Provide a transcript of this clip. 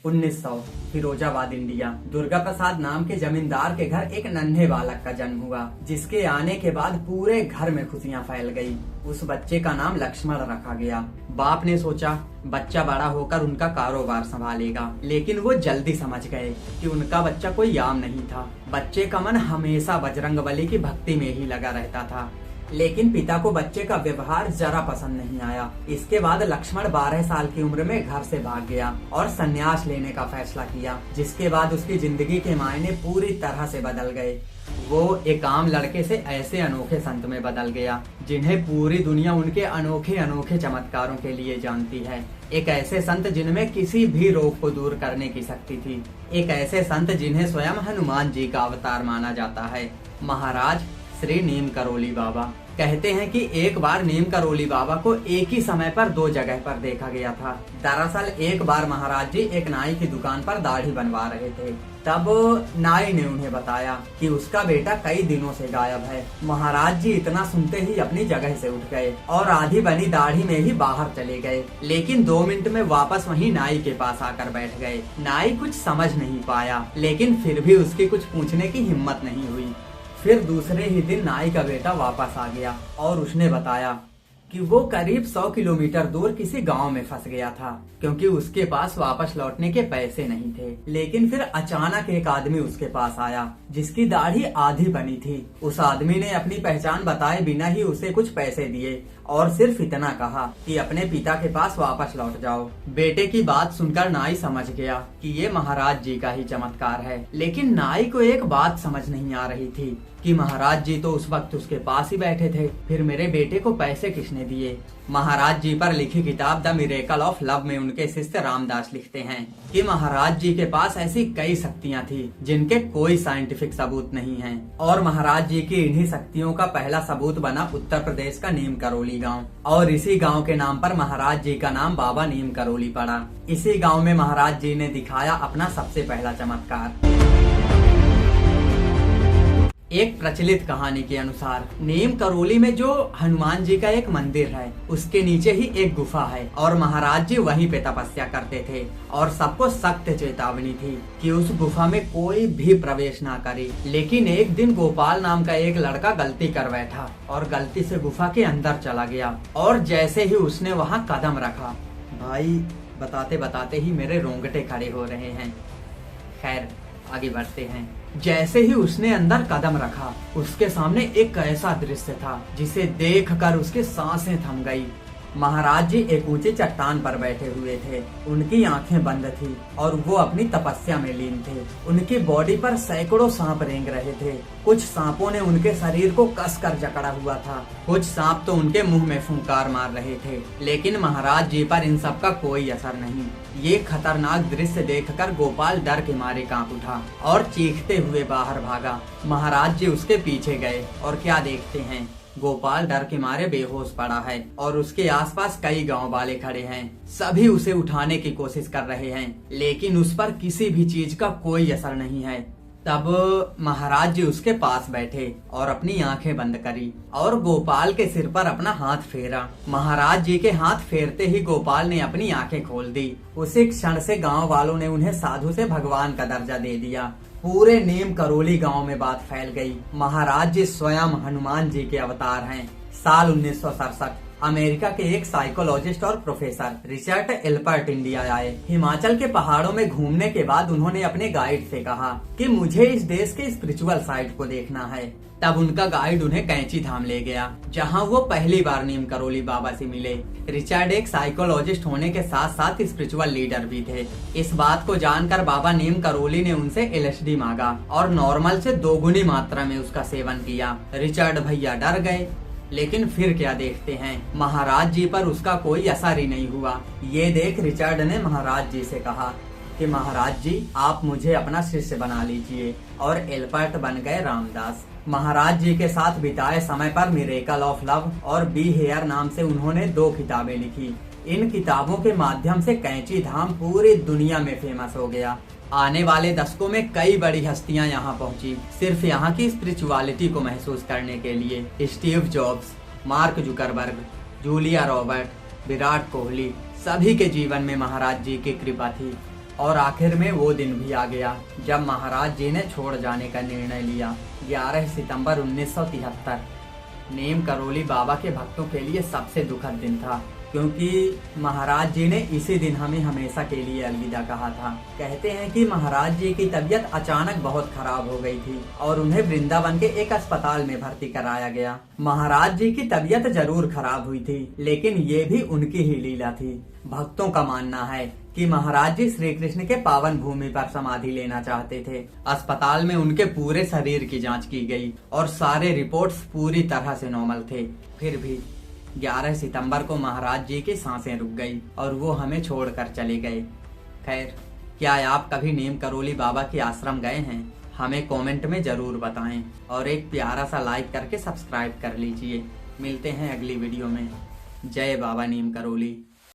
1900 Firozabad India. Durga Prasad नाम के जमींदार के घर एक नन्हे बालक का जन्म हुआ, जिसके आने के बाद पूरे घर में खुशियां फैल गई। उस बच्चे का नाम लक्ष्मण रखा गया। बाप ने सोचा बच्चा बड़ा होकर उनका कारोबार संभालेगा, लेकिन वो जल्दी समझ गए कि उनका बच्चा कोई आम नहीं था। बच्चे का मन हमेशा बजरंगबली की भक्ति में ही लगा रहता था, लेकिन पिता को बच्चे का व्यवहार जरा पसंद नहीं आया। इसके बाद लक्ष्मण 12 साल की उम्र में घर से भाग गया और संन्यास लेने का फैसला किया, जिसके बाद उसकी जिंदगी के मायने पूरी तरह से बदल गए। वो एक आम लड़के से ऐसे अनोखे संत में बदल गया जिन्हें पूरी दुनिया उनके अनोखे अनोखे चमत्कारों के लिए जानती है। एक ऐसे संत जिनमें किसी भी रोग को दूर करने की शक्ति थी। एक ऐसे संत जिन्हें स्वयं हनुमान जी का अवतार माना जाता है, महाराज श्री नीम करोली बाबा। कहते हैं कि एक बार नीम करोली बाबा को एक ही समय पर 2 जगह पर देखा गया था। दरअसल एक बार महाराज जी एक नाई की दुकान पर दाढ़ी बनवा रहे थे। तब नाई ने उन्हें बताया कि उसका बेटा कई दिनों से गायब है। महाराज जी इतना सुनते ही अपनी जगह से उठ गए और आधी बनी दाढ़ी में ही बाहर चले गए, लेकिन 2 मिनट में वापस वहीं नाई के पास आकर बैठ गए। नाई कुछ समझ नहीं पाया, लेकिन फिर भी उसकी कुछ पूछने की हिम्मत नहीं हुई। फिर दूसरे ही दिन नाई का बेटा वापस आ गया और उसने बताया कि वो करीब 100 किलोमीटर दूर किसी गांव में फंस गया था, क्योंकि उसके पास वापस लौटने के पैसे नहीं थे। लेकिन फिर अचानक एक आदमी उसके पास आया जिसकी दाढ़ी आधी बनी थी। उस आदमी ने अपनी पहचान बताए बिना ही उसे कुछ पैसे दिए और सिर्फ इतना कहा कि अपने पिता के पास वापस लौट जाओ। बेटे की बात सुनकर नाई समझ गया कि ये महाराज जी का ही चमत्कार है, लेकिन नाई को एक बात समझ नहीं आ रही थी कि महाराज जी तो उस वक्त उसके पास ही बैठे थे, फिर मेरे बेटे को पैसे किसने दिए। महाराज जी पर लिखी किताब द मिरेकल ऑफ लव में उनके शिष्य रामदास लिखते हैं कि महाराज जी के पास ऐसी कई शक्तियां थी जिनके कोई साइंटिफिक सबूत नहीं है, और महाराज जी की इन्हीं शक्तियों का पहला सबूत बना उत्तर प्रदेश का नीम करोली गांव, और इसी गांव के नाम पर महाराज जी का नाम बाबा नीम करोली पड़ा। इसी गांव में महाराज जी ने दिखाया अपना सबसे पहला चमत्कार। एक प्रचलित कहानी के अनुसार नीम करोली में जो हनुमान जी का एक मंदिर है, उसके नीचे ही एक गुफा है और महाराज जी वहीं पे तपस्या करते थे, और सबको सख्त चेतावनी थी कि उस गुफा में कोई भी प्रवेश ना करे। लेकिन एक दिन गोपाल नाम का एक लड़का गलती कर बैठा और गलती से गुफा के अंदर चला गया, और जैसे ही उसने वहाँ कदम रखा, भाई बताते बताते ही मेरे रोंगटे खड़े हो रहे हैं। खैर आगे बढ़ते हैं। जैसे ही उसने अंदर कदम रखा, उसके सामने एक ऐसा दृश्य था जिसे देखकर उसकी सांसें थम गई। महाराज जी एक ऊंची चट्टान पर बैठे हुए थे। उनकी आंखें बंद थी और वो अपनी तपस्या में लीन थे। उनकी बॉडी पर सैकड़ों सांप रेंग रहे थे। कुछ सांपों ने उनके शरीर को कसकर जकड़ा हुआ था, कुछ सांप तो उनके मुंह में फुंकार मार रहे थे, लेकिन महाराज जी पर इन सब का कोई असर नहीं। ये खतरनाक दृश्य देखकर गोपाल डर के मारे कांप उठा और चीखते हुए बाहर भागा। महाराज जी उसके पीछे गए और क्या देखते हैं, गोपाल डर के मारे बेहोश पड़ा है और उसके आसपास कई गांव वाले खड़े हैं। सभी उसे उठाने की कोशिश कर रहे हैं, लेकिन उस पर किसी भी चीज का कोई असर नहीं है। तब महाराज जी उसके पास बैठे और अपनी आंखें बंद करी और गोपाल के सिर पर अपना हाथ फेरा। महाराज जी के हाथ फेरते ही गोपाल ने अपनी आंखें खोल दी। उसी क्षण से गांव वालों ने उन्हें साधु से भगवान का दर्जा दे दिया। पूरे नीम करोली गांव में बात फैल गई। महाराज जी स्वयं हनुमान जी के अवतार हैं। साल 1967 अमेरिका के एक साइकोलॉजिस्ट और प्रोफेसर रिचर्ड एल्पर्ट इंडिया आए। हिमाचल के पहाड़ों में घूमने के बाद उन्होंने अपने गाइड से कहा कि मुझे इस देश के स्पिरिचुअल साइड को देखना है। तब उनका गाइड उन्हें कैंची धाम ले गया, जहां वो पहली बार नीम करोली बाबा से मिले। रिचर्ड एक साइकोलॉजिस्ट होने के साथ साथ स्पिरिचुअल लीडर भी थे। इस बात को जानकर बाबा नीम करोली ने उनसे LSD मांगा और नॉर्मल से 2 गुनी मात्रा में उसका सेवन किया। रिचर्ड भैया डर गए, लेकिन फिर क्या देखते हैं, महाराज जी पर उसका कोई असर ही नहीं हुआ। ये देख रिचर्ड ने महाराज जी से कहा कि महाराज जी आप मुझे अपना शिष्य बना लीजिए, और एल्पर्ट बन गए रामदास। महाराज जी के साथ बिताए समय पर मिरेकल ऑफ लव और बी हेयर नाम से उन्होंने 2 किताबें लिखी। इन किताबों के माध्यम से कैंची धाम पूरी दुनिया में फेमस हो गया। आने वाले दशकों में कई बड़ी हस्तियां यहाँ पहुंची, सिर्फ यहाँ की स्पिरिचुअलिटी को महसूस करने के लिए। Steve jobs, mark Zuckerberg, Julia Robert, Virat Kohli, सभी के जीवन में महाराज जी की कृपा थी। और आखिर में वो दिन भी आ गया जब महाराज जी ने छोड़ जाने का निर्णय लिया। 11 सितंबर 1973 नीम करौली बाबा के भक्तों के लिए सबसे दुखद दिन था, क्योंकि महाराज जी ने इसी दिन हमें हमेशा के लिए अलविदा कहा था। कहते हैं कि महाराज जी की तबीयत अचानक बहुत खराब हो गई थी और उन्हें वृंदावन के एक अस्पताल में भर्ती कराया गया। महाराज जी की तबीयत जरूर खराब हुई थी, लेकिन ये भी उनकी ही लीला थी। भक्तों का मानना है कि महाराज जी श्री कृष्ण के पावन भूमि पर समाधि लेना चाहते थे। अस्पताल में उनके पूरे शरीर की जांच की गई और सारे रिपोर्ट्स पूरी तरह से नॉर्मल थे। फिर भी 11 सितंबर को महाराज जी की सांसें रुक गई और वो हमें छोड़कर चले गए। खैर, क्या आप कभी नीम करौली बाबा के आश्रम गए हैं? हमें कमेंट में जरूर बताएं और एक प्यारा सा लाइक करके सब्सक्राइब कर लीजिए। मिलते हैं अगली वीडियो में। जय बाबा नीम करौली।